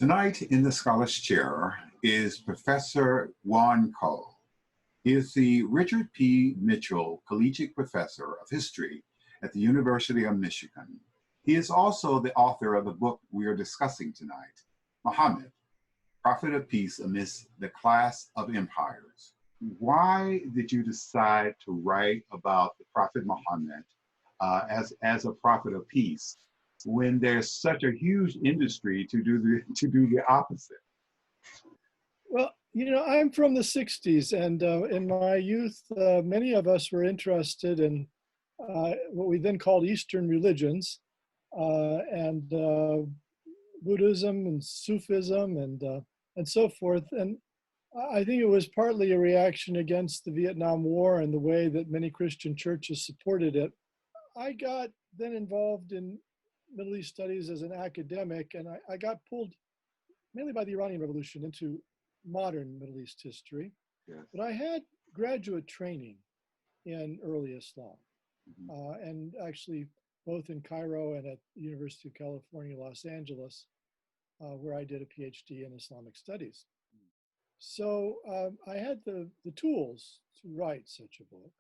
Tonight in the Scholars Chair is Professor Juan. He is the Richard P. Mitchell Collegiate Professor of History at the University of Michigan. He is also the author of the book we are discussing tonight, Muhammad, Prophet of Peace Amidst the Clash of Empires. Why did you decide to write about the Prophet Muhammad as a prophet of peace when there's such a huge industry to do the opposite? Well, I'm from the 60s, and in my youth, many of us were interested in what we then called Eastern religions, and Buddhism and Sufism and so forth. And I think it was partly a reaction against the Vietnam War and the way that many Christian churches supported it. I got then involved in Middle East studies as an academic, and I got pulled mainly by the Iranian Revolution into modern Middle East history. Yes. But I had graduate training in early Islam, and actually both in Cairo and at the University of California, Los Angeles, where I did a PhD in Islamic studies. So I had the tools to write such a book.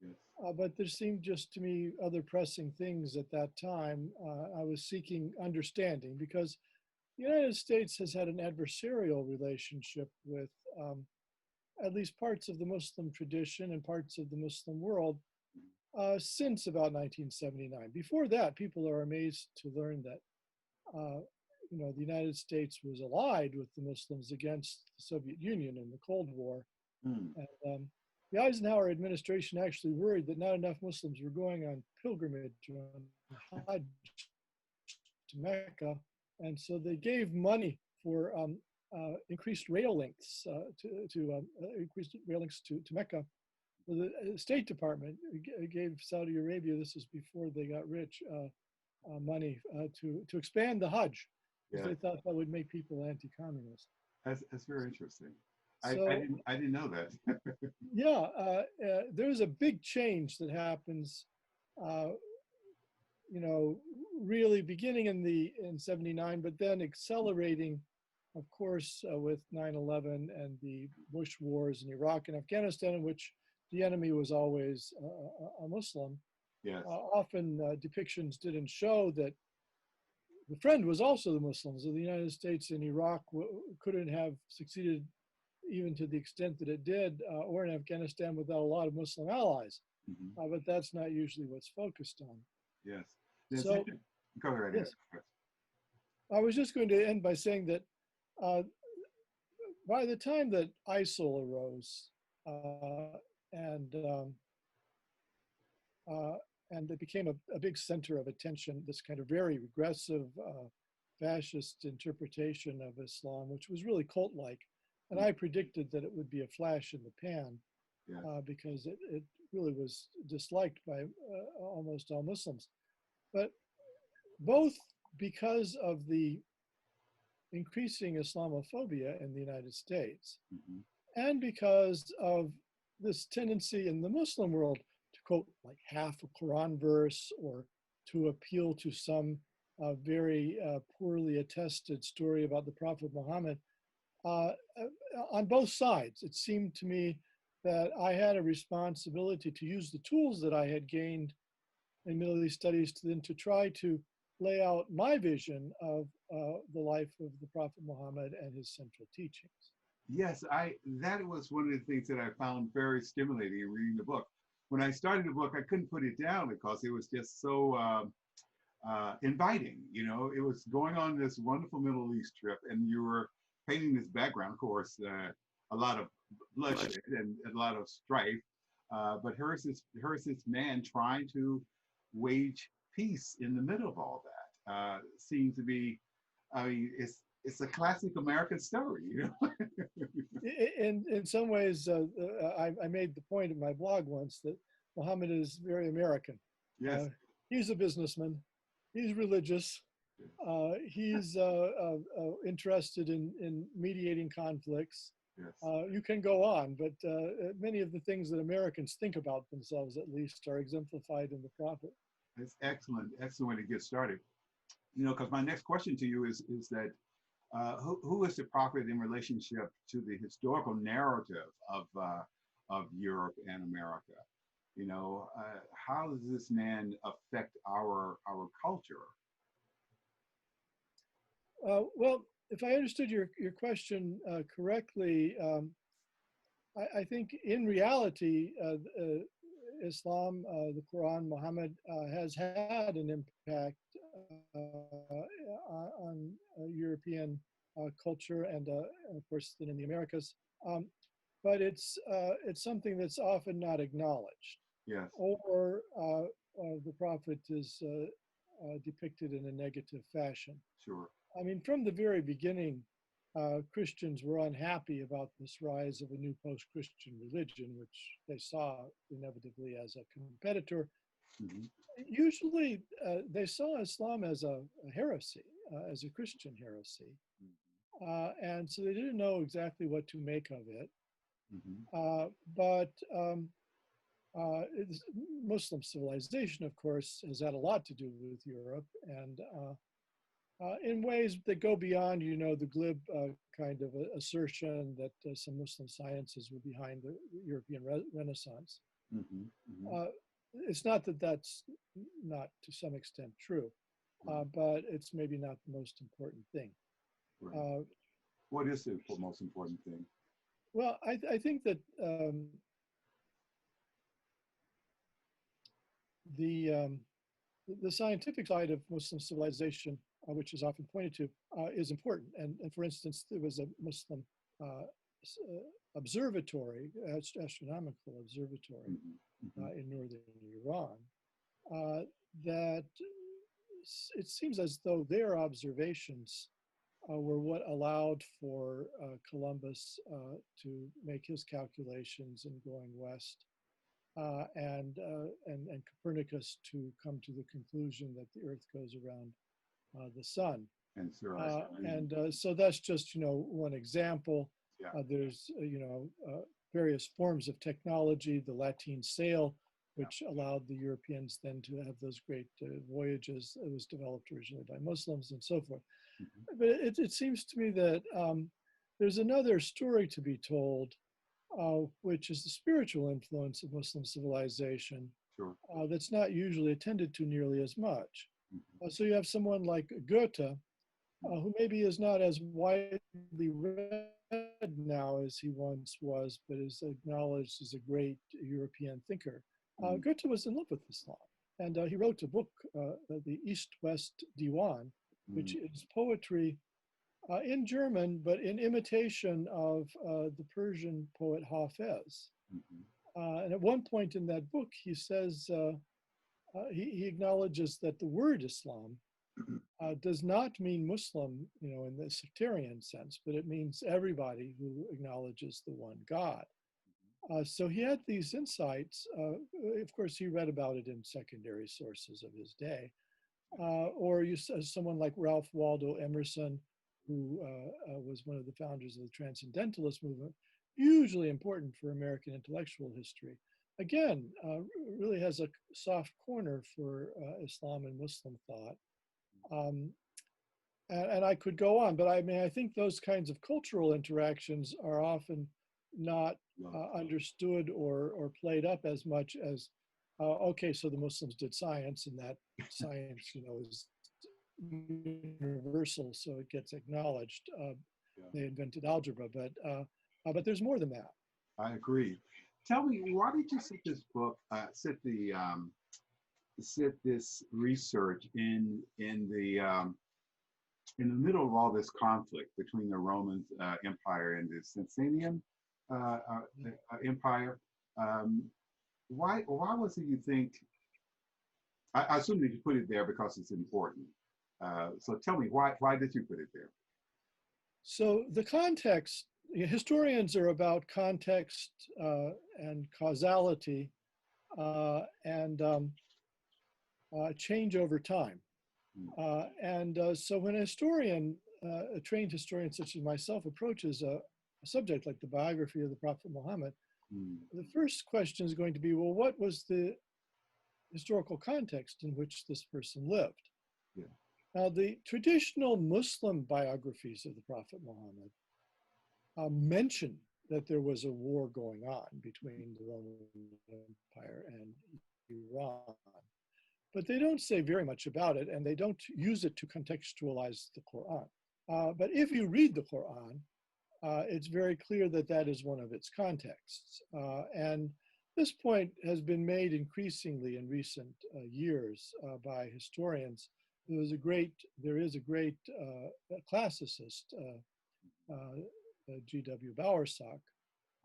Yes. But there seemed just to me other pressing things at that time. I was seeking understanding because the United States has had an adversarial relationship with at least parts of the Muslim tradition and parts of the Muslim world since about 1979. Before that, people are amazed to learn that the United States was allied with the Muslims against the Soviet Union in the Cold War. And the Eisenhower administration actually worried that not enough Muslims were going on pilgrimage on Hajj to Mecca, and so they gave money for increased rail links increased rail links to Mecca. The State Department gave Saudi Arabia, this is before they got rich, money to expand the Hajj, because they thought that would make people anti-communist. That's very interesting. So, I didn't know that. there's a big change that happens, really beginning in 79, but then accelerating, of course, with 9/11 and the Bush wars in Iraq and Afghanistan, in which the enemy was always a Muslim. Yes. Often depictions didn't show that the friend was also the Muslims. So the United States in Iraq couldn't have succeeded even to the extent that it did, or in Afghanistan without a lot of Muslim allies. But that's not usually what's focused on. Yes. So, go ahead. Yes. I was just going to end by saying that by the time that ISIL arose, and it became a big center of attention, this kind of very regressive fascist interpretation of Islam, which was really cult-like. And I predicted that it would be a flash in the pan, because it really was disliked by almost all Muslims. But both because of the increasing Islamophobia in the United States, and because of this tendency in the Muslim world to quote like half a Quran verse or to appeal to some very poorly attested story about the Prophet Muhammad, on both sides, it seemed to me that I had a responsibility to use the tools that I had gained in Middle East studies to try to lay out my vision of the life of the Prophet Muhammad and his central teachings. Yes, that was one of the things that I found very stimulating in reading the book. When I started the book, I couldn't put it down because it was just so inviting. It was going on this wonderful Middle East trip, and you were painting this background, of course, a lot of bloodshed and a lot of strife. But here's this man trying to wage peace in the middle of all that. Seems to be, it's a classic American story, In some ways, I made the point in my blog once that Muhammad is very American. Yes. He's a businessman. He's religious. He's interested in mediating conflicts. Yes. You can go on, but many of the things that Americans think about themselves, at least, are exemplified in the Prophet. It's excellent way to get started. Because my next question to you is that who is the prophet in relationship to the historical narrative of Europe and America? You know, how does this man affect our culture? Well, if I understood your question correctly, I think in reality, Islam, the Quran, Muhammad has had an impact on European culture and of course then in the Americas. But it's something that's often not acknowledged, Yes, or the prophet is depicted in a negative fashion. sure. I mean, from the very beginning, Christians were unhappy about this rise of a new post-Christian religion, which they saw inevitably as a competitor. Hmm. Usually, they saw Islam as a heresy, as a Christian heresy. And so they didn't know exactly what to make of it. Hmm. But Muslim civilization, of course, has had a lot to do with Europe, and in ways that go beyond, you know, the glib kind of assertion that some Muslim sciences were behind the European Renaissance. Hmm. Hmm. It's not that that's not to some extent true, but it's maybe not the most important thing. Right. Uh, What is the most important thing? well, I think that the the scientific side of Muslim civilization, which is often pointed to, is important. And for instance, there was a Muslim observatory, astronomical observatory Hmm. Hmm. in northern Iran, that it seems as though their observations were what allowed for Columbus to make his calculations in going west. And Copernicus to come to the conclusion that the Earth goes around the sun. And sure, I see. So that's just, you know, one example. Yeah. There's, you know, various forms of technology, the Latin sail, Yeah. which allowed the Europeans then to have those great voyages. It was developed originally by Muslims and so forth. Hmm. But it seems to me that there's another story to be told, which is the spiritual influence of Muslim civilization Sure. that's not usually attended to nearly as much. Hmm. So you have someone like Goethe, who maybe is not as widely read now as he once was, but is acknowledged as a great European thinker. Hmm. Goethe was in love with Islam, and he wrote a book, the East-West Diwan, which Hmm. is poetry in German, but in imitation of the Persian poet Hafez. Hmm. And at one point in that book, he says, he acknowledges that the word Islam does not mean Muslim, you know, in the sectarian sense, but it means everybody who acknowledges the one God. So he had these insights. Of course, he read about it in secondary sources of his day. Or you someone like Ralph Waldo Emerson, who was one of the founders of the Transcendentalist movement, hugely important for American intellectual history. Again, really has a soft corner for Islam and Muslim thought. Um, and I could go on, but I mean, I think those kinds of cultural interactions are often not understood or played up as much as, okay, so the Muslims did science, and that science, you know, is universal, so it gets acknowledged. Yeah. They invented algebra, but there's more than that. I agree. Tell me, why did you set this book, set this research in the middle of all this conflict between the Roman Empire and the Sasanian Empire? Why was it you think? I assume that you put it there because it's important. So tell me, why did you put it there? So the context, historians are about context and causality and change over time. So when a historian, a trained historian such as myself, approaches a subject like the biography of the Prophet Muhammad, the first question is going to be, well, what was the historical context in which this person lived? Yeah. Now, the traditional Muslim biographies of the Prophet Muhammad mention that there was a war going on between the Roman Empire and Iran, but they don't say very much about it, and they don't use it to contextualize the Quran. But if you read the Quran, it's very clear that that is one of its contexts. And this point has been made increasingly in recent years by historians. There is a great classicist, G.W. Bowersock,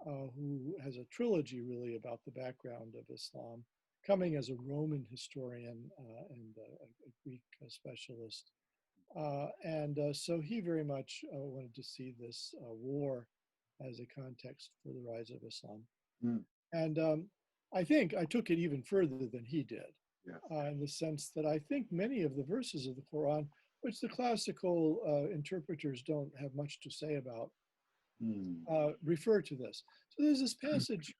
who has a trilogy really about the background of Islam, coming as a Roman historian and a Greek specialist. So he very much wanted to see this war as a context for the rise of Islam. Mm. And I think I took it even further than he did, Yes. in the sense that I think many of the verses of the Quran, which the classical interpreters don't have much to say about, refer to this. So there's this passage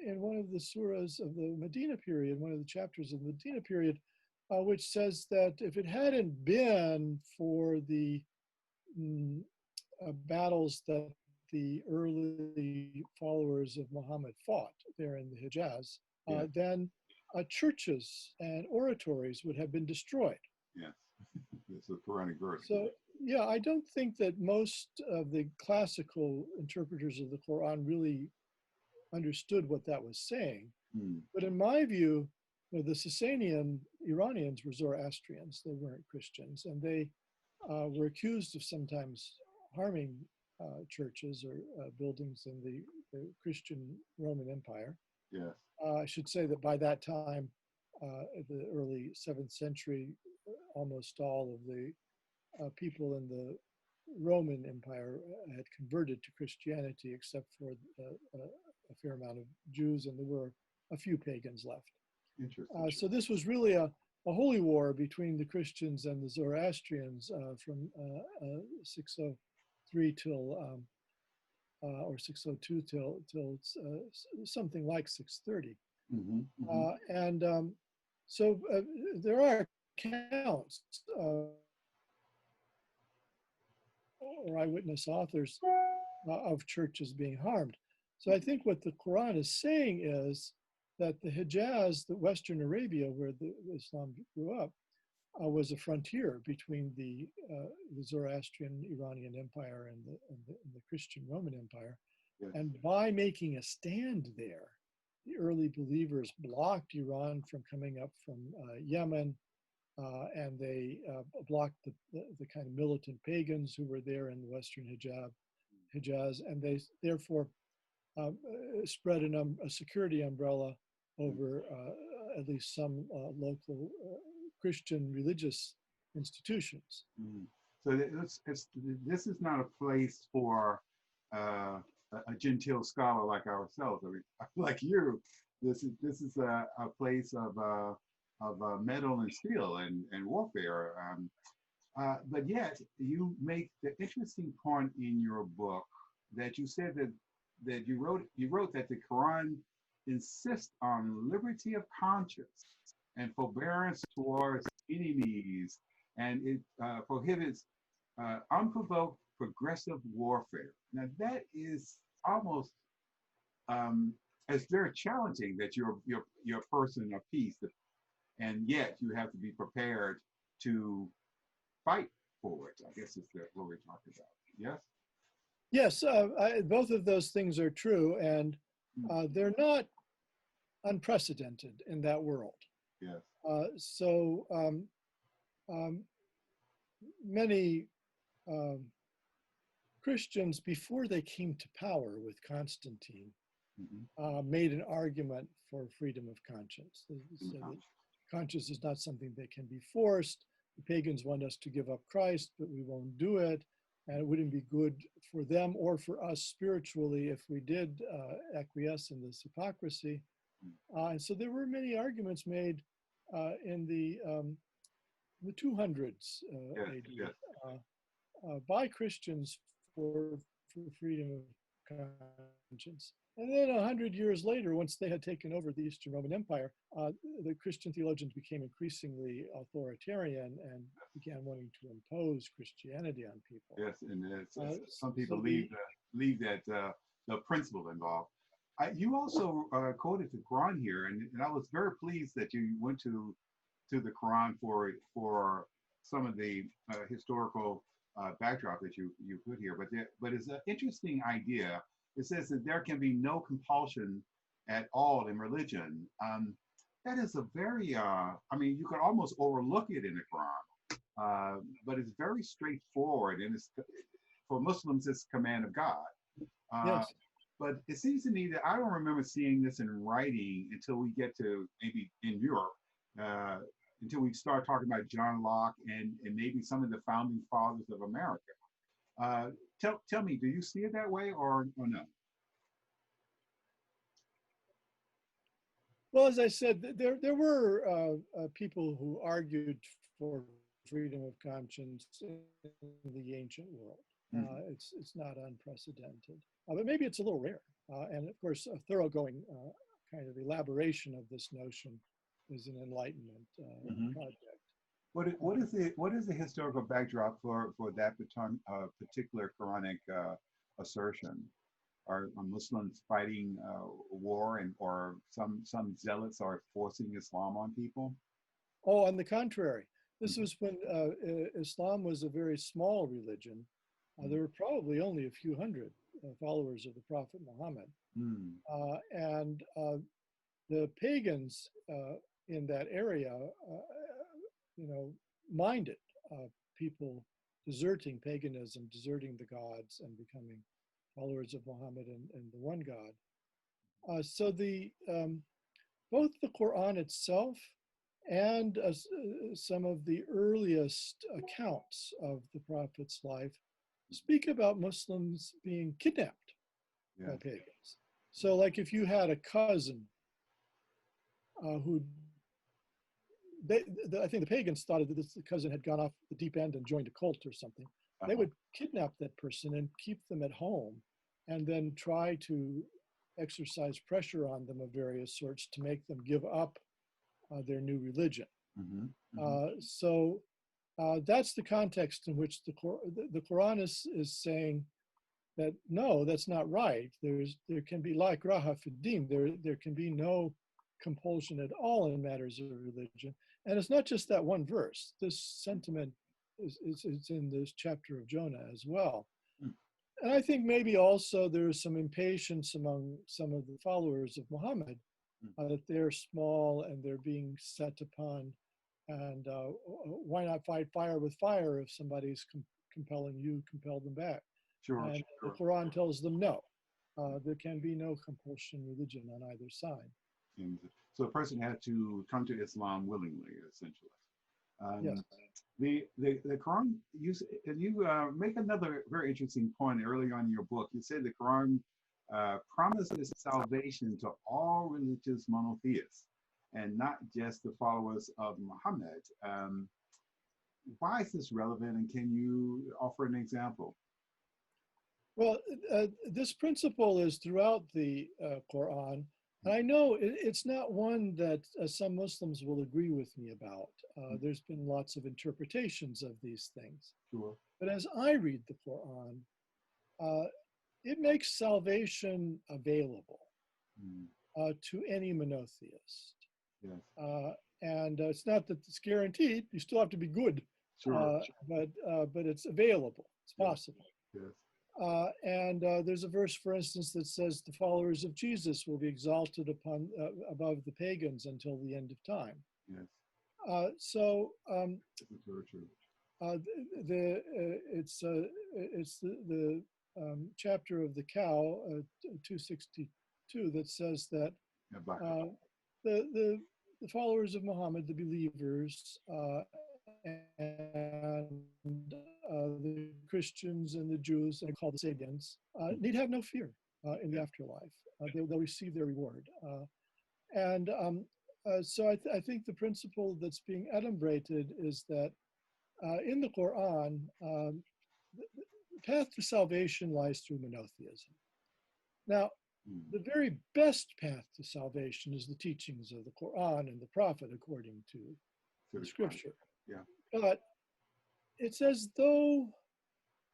in one of the surahs of the Medina period, one of the chapters of the Medina period, which says that if it hadn't been for the battles that the early followers of Muhammad fought there in the Hijaz, then churches and oratories would have been destroyed. Yes, it's a Quranic verse. So, yeah, I don't think that most of the classical interpreters of the Quran really understood what that was saying. But in my view, the Sasanian Iranians were Zoroastrians. They weren't Christians, and they were accused of sometimes harming churches or buildings in the Christian Roman Empire. Yes. I should say that by that time, the early 7th century, almost all of the people in the Roman Empire had converted to Christianity, except for a fair amount of Jews, and there were a few pagans left. Interesting. So this was really a holy war between the Christians and the Zoroastrians from 603 till or 602 till something like 630. So there are accounts or eyewitness authors of churches being harmed. So I think what the Quran is saying is that the Hijaz, the Western Arabia, where the Islam grew up, was a frontier between the Zoroastrian Iranian Empire and the Christian Roman Empire. Yes. And by making a stand there, the early believers blocked Iran from coming up from Yemen, and they blocked the kind of militant pagans who were there in the Western Hijaz, and they therefore spread a security umbrella over at least some local Christian religious institutions. So this is not a place for a genteel scholar like ourselves, I mean, like you. This is a place of metal and steel and warfare. But yet you make the interesting point in your book that you said that you wrote that the Quran insists on liberty of conscience and forbearance towards enemies, and it prohibits unprovoked progressive warfare. Now that is almost it's very challenging that you're a person of peace, and yet you have to be prepared to fight for it. I guess is what we're talking about. Yes. Yes, both of those things are true, and they're not unprecedented in that world. Yes. So many Christians, before they came to power with Constantine, made an argument for freedom of conscience. So that conscience is not something that can be forced. The pagans want us to give up Christ, but we won't do it. And it wouldn't be good for them or for us spiritually if we did acquiesce in this hypocrisy. And so there were many arguments made in the 200s AD by Christians for freedom of conscience. And then 100 years later, once they had taken over the Eastern Roman Empire, the Christian theologians became increasingly authoritarian and began wanting to impose Christianity on people. Yes, and some So people leave that the principle involved. You also quoted the Quran here, and I was very pleased that you went to the Quran for some of the historical backdrop that you put here. But it's an interesting idea. It says that there can be no compulsion at all in religion. That is a very, I mean, you could almost overlook it in the Quran, but it's very straightforward, and it's for Muslims, it's command of God. Uh, yes, but it seems to me that I don't remember seeing this in writing until we get to maybe in Europe, uh, until we start talking about John Locke and maybe some of the founding fathers of America. Tell me, do you see it that way or no? well, as I said, there were people who argued for freedom of conscience in the ancient world. Mm-hmm. It's not unprecedented, but maybe it's a little rare. And of course, a thoroughgoing kind of elaboration of this notion is an Enlightenment Mm-hmm. project. What is the historical backdrop for that particular Quranic assertion? Are Muslims fighting war, or some zealots are forcing Islam on people? Oh, on the contrary, this Mm-hmm. was when Islam was a very small religion. There were probably only a few hundred followers of the Prophet Muhammad. Mm-hmm. And the pagans in that area, minded people deserting paganism, deserting the gods, and becoming followers of Muhammad and the one God. So both the Quran itself and some of the earliest accounts of the Prophet's life speak about Muslims being kidnapped by pagans. So, like if you had a cousin who I think the pagans thought that this cousin had gone off the deep end and joined a cult or something. They would kidnap that person and keep them at home, and then try to exercise pressure on them of various sorts to make them give up their new religion. Mm-hmm. Mm-hmm. So that's the context in which the Quran is saying that no, that's not right. There can be la ikraha fid din. There can be no compulsion at all in matters of religion. And it's not just that one verse. This sentiment is in this chapter of Jonah as well. Mm. And I think maybe also there is some impatience among some of the followers of Muhammad that they're small and they're being set upon. And why not fight fire with fire? If somebody's compelling you, compel them back. Sure. And the Quran tells them no. There can be no compulsion religion on either side. So a person had to come to Islam willingly, essentially. Yes. The Quran, you make another very interesting point early on in your book. You said the Quran promises salvation to all religious monotheists and not just the followers of Muhammad. Why is this relevant, and can you offer an example? Well, this principle is throughout the Quran. And I know it's not one that some Muslims will agree with me about. There's been lots of interpretations of these things. Sure. But as I read the Quran, it makes salvation available to any monotheist. Yes. And it's not that it's guaranteed. You still have to be good. Sure. But it's available. It's possible. Yes. And there's a verse, for instance, that says the followers of Jesus will be exalted above the pagans until the end of time. Yes. So That's very true. it's the chapter of the cow, 262, that says that the followers of Muhammad, the believers, and the Christians and the Jews, and called the Sabians, need have no fear in the afterlife. They'll receive their reward. So I think the principle that's being adumbrated is that in the Quran, the path to salvation lies through monotheism. Now, Mm. The very best path to salvation is the teachings of the Quran and the Prophet, according to To the the Quran. scripture. Yeah. But it's as though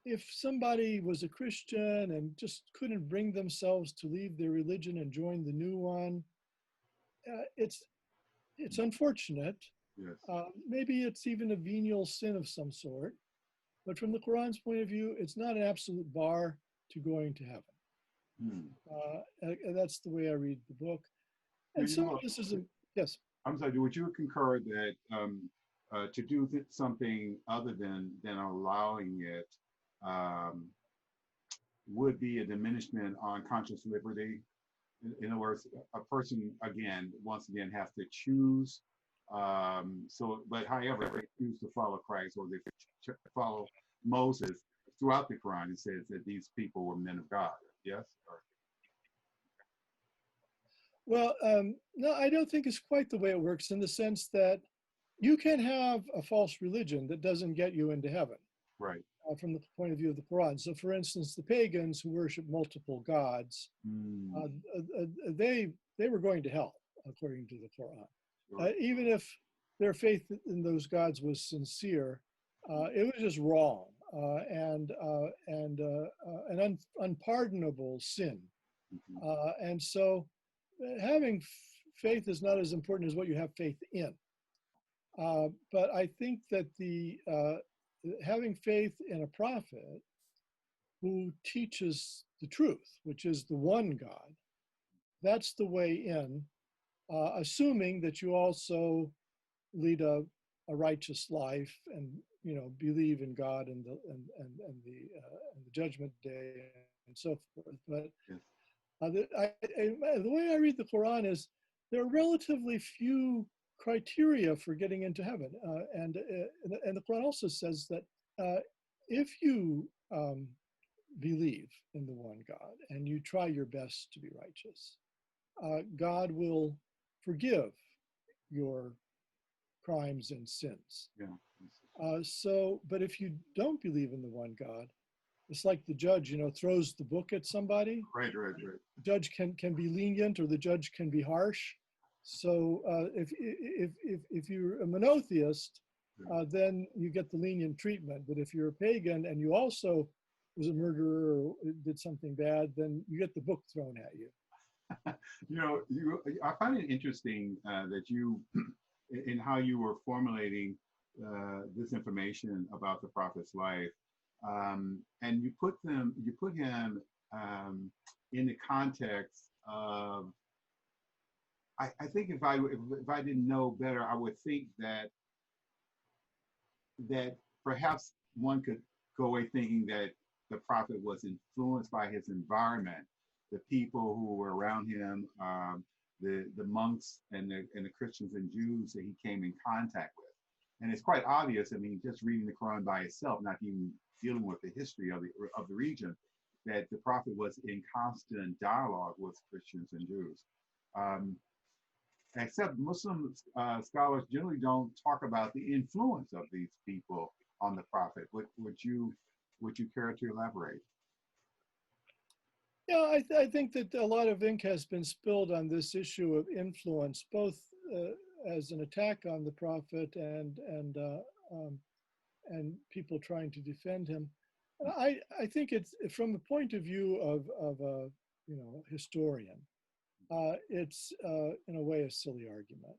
if somebody was a Christian and just couldn't bring themselves to leave their religion and join the new one, it's unfortunate. Yes. Maybe it's even a venial sin of some sort. But from the Quran's point of view, it's not an absolute bar to going to heaven. Mm. And that's the way I read the book. Do And some you, of this is, yes. I'm sorry, would you concur that to do something other than allowing it um, would be a diminishment on conscious liberty? In other words, a person, again, once again, has to choose. But however, they choose to follow Christ or they follow Moses, throughout the Quran, it says that these people were men of God. Yes? Well, no, I don't think it's quite the way it works in the sense that you can have a false religion that doesn't get you into heaven. Right. From the point of view of the Quran. So, for instance, the pagans who worship multiple gods, they were going to hell, according to the Quran. Sure. Even if their faith in those gods was sincere, it was just wrong and an unpardonable sin. And so, having faith is not as important as what you have faith in. But I think that having faith in a prophet who teaches the truth, which is the one God, that's the way in, assuming that you also lead a righteous life and believe in God and the judgment day and so forth. But Yes. the way I read the Quran is there are relatively few criteria for getting into heaven, and the Quran also says that if you believe in the one God and you try your best to be righteous, God will forgive your crimes and sins. Yeah. But if you don't believe in the one God, it's like the judge, throws the book at somebody. Right. The judge can be lenient or the judge can be harsh. So if you're a monotheist, then you get the lenient treatment. But if you're a pagan and you also was a murderer or did something bad, then you get the book thrown at you. I find it interesting that you, in how you were formulating this information about the prophet's life, and you put him in the context of. I think if I didn't know better, I would think that perhaps one could go away thinking that the prophet was influenced by his environment, the people who were around him, the monks and the Christians and Jews that he came in contact with. And it's quite obvious, I mean, just reading the Quran by itself, not even dealing with the history of the region, that the prophet was in constant dialogue with Christians and Jews. Except Muslim scholars generally don't talk about the influence of these people on the prophet. Would you care to elaborate? Yeah, I think that a lot of ink has been spilled on this issue of influence, both as an attack on the prophet and people trying to defend him. I think it's from the point of view of a historian. It's in a way a silly argument.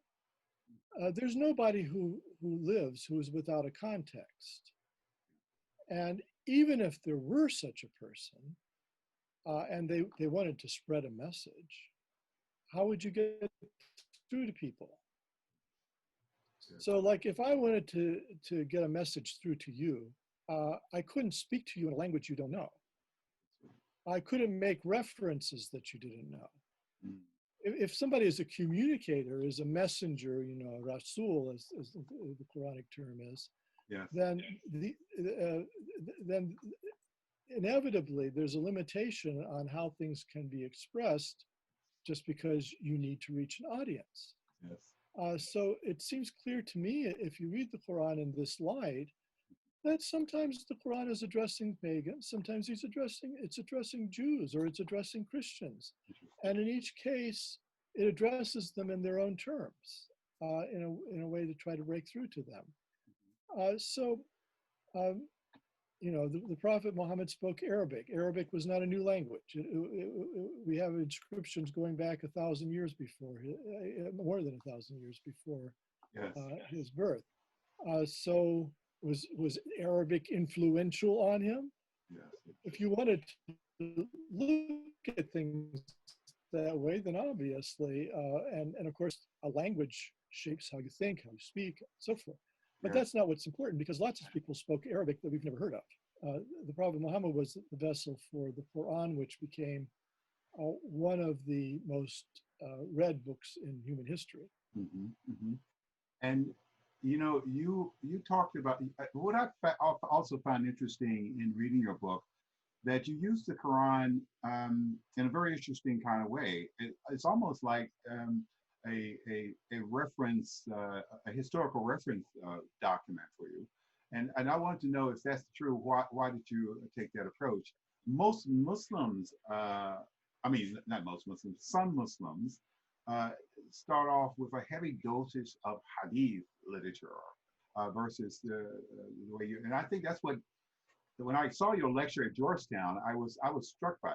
There's nobody who lives who is without a context. And even if there were such a person, and they wanted to spread a message, how would you get through to people? So like if I wanted to get a message through to you, I couldn't speak to you in a language you don't know. I couldn't make references that you didn't know. If somebody is a communicator, is a messenger, Rasul, as the Quranic term is, yes. then inevitably there's a limitation on how things can be expressed just because you need to reach an audience. Yes. So it seems clear to me, if you read the Quran in this light, that sometimes the Quran is addressing pagans, sometimes it's addressing Jews or it's addressing Christians. And in each case, it addresses them in their own terms, in a way to try to break through to them. So, um, the Prophet Muhammad spoke Arabic. Arabic was not a new language. We have inscriptions going back 1,000 years before, more than 1,000 years before Yes. his birth. So was Arabic influential on him? Yes. If you wanted to look at things that way, then obviously, and of course, a language shapes how you think, how you speak, and so forth. But Yes. that's not what's important, because lots of people spoke Arabic that we've never heard of. The Prophet Muhammad was the vessel for the Quran, which became one of the most read books in human history. Mm-hmm, mm-hmm. And you talked about what also found interesting in reading your book, that you use the Quran in a very interesting kind of way. It's almost like a reference, a historical reference document for you. And I want to know if that's true. Why did you take that approach? Most Muslims, I mean, not most Muslims, some Muslims uh, start off with a heavy dosage of hadith literature versus the way you. And I think that's what, when I saw your lecture at Georgetown, I was struck by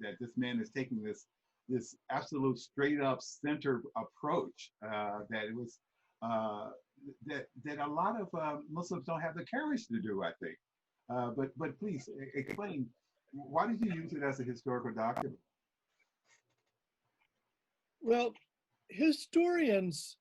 that this man is taking this absolute straight up centered approach that it was that a lot of Muslims don't have the courage to do, I think. But please explain, why did you use it as a historical document? Well, historians,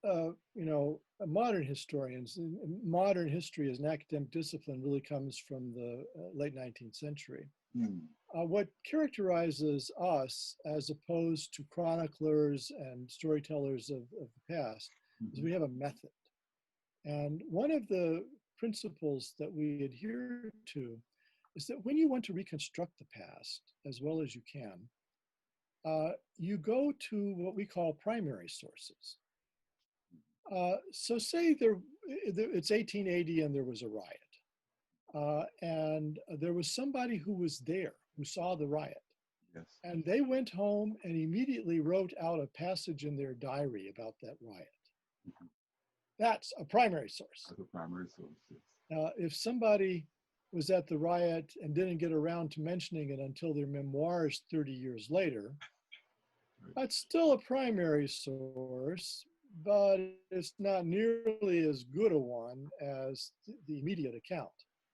modern historians, modern history as an academic discipline really comes from the late 19th century. Hmm. What characterizes us, as opposed to chroniclers and storytellers of the past, is we have a method. And one of the principles that we adhere to is that when you want to reconstruct the past as well as you can, you go to what we call primary sources. So say it's 1880 and there was a riot. And there was somebody who was there, who saw the riot. Yes. And they went home and immediately wrote out a passage in their diary about that riot. Mm-hmm. That's a primary source. That's a primary source. Yes. If somebody was at the riot and didn't get around to mentioning it until their memoirs 30 years later, Right. that's still a primary source, but it's not nearly as good a one as the immediate account.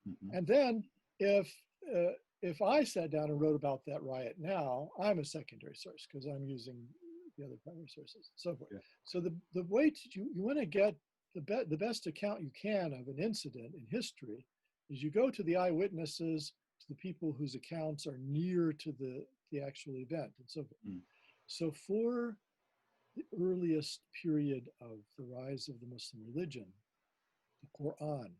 Mm-hmm. And then if I sat down and wrote about that riot now, I'm a secondary source because I'm using the other primary sources, so forth. Yeah. So the way you want to get the best account you can of an incident in history is you go to the eyewitnesses, to the people whose accounts are near to the actual event, and so forth. Mm. So for the earliest period of the rise of the Muslim religion, the Quran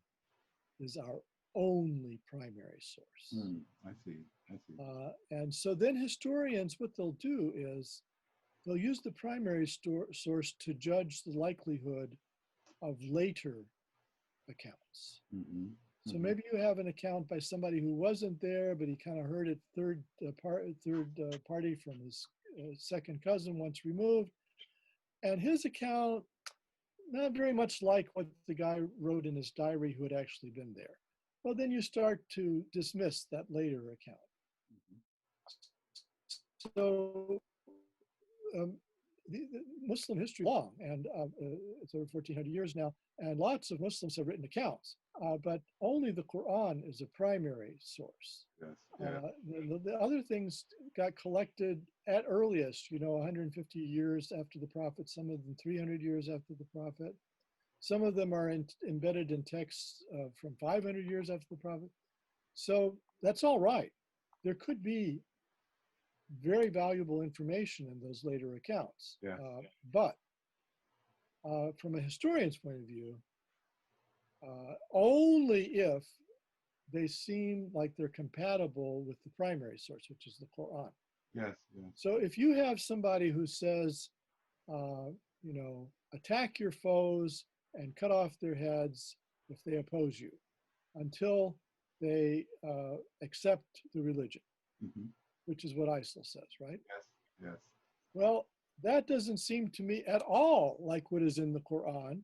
is our only primary source. Mm. I see. And so then historians, what they'll do is they'll use the primary source to judge the likelihood of later accounts. Mm-hmm. So maybe you have an account by somebody who wasn't there, but he kind of heard it third party from his second cousin once removed. And his account, not very much like what the guy wrote in his diary who had actually been there. Well, then you start to dismiss that later account. So the Muslim history is long, and it's over 1,400 years now, and lots of Muslims have written accounts, but only the Quran is a primary source. Yes. Yeah. The other things got collected at earliest, 150 years after the Prophet, some of them 300 years after the Prophet. Some of them are embedded in texts from 500 years after the Prophet. So that's all right. There could be very valuable information in those later accounts. Yeah. But from a historian's point of view, only if they seem like they're compatible with the primary source, which is the Quran. Yes. Yes. So if you have somebody who says, attack your foes and cut off their heads if they oppose you until they accept the religion, Mm-hmm. which is what ISIL says, right? Yes. Yes. Well, that doesn't seem to me at all like what is in the Quran.